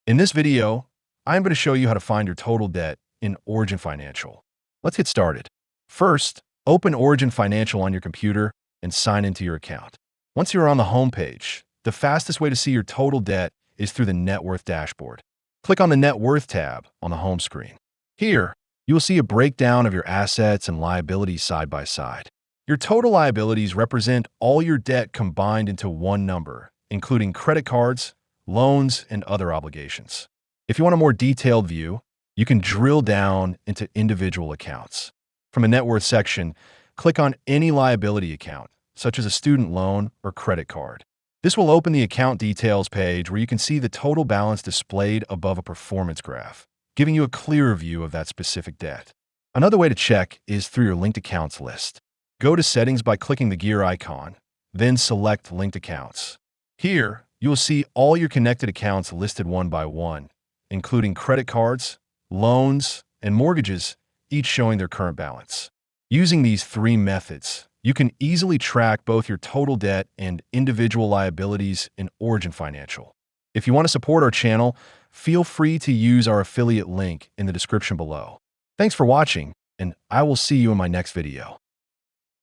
In this video, I'm going to show you how to find your total debt in Origin Financial. Let's get started. First, open Origin Financial on your computer and sign into your account. Once you're on the home page, the fastest way to see your total debt is through the Net Worth dashboard. Click on the Net Worth tab on the home screen. Here, you will see a breakdown of your assets and liabilities side by side. Your total liabilities represent all your debt combined into one number, including credit cards, loans, and other obligations. If you want a more detailed view, you can drill down into individual accounts. From the net worth section, click on any liability account, such as a student loan or credit card. This will open the account details page where you can see the total balance displayed above a performance graph, giving you a clearer view of that specific debt. Another way to check is through your linked accounts list. Go to Settings by clicking the gear icon, then select Linked Accounts. Here, you will see all your connected accounts listed one by one, including credit cards, loans, and mortgages, each showing their current balance. Using these three methods, you can easily track both your total debt and individual liabilities in Origin Financial. If you want to support our channel, feel free to use our affiliate link in the description below. Thanks for watching, and I will see you in my next video.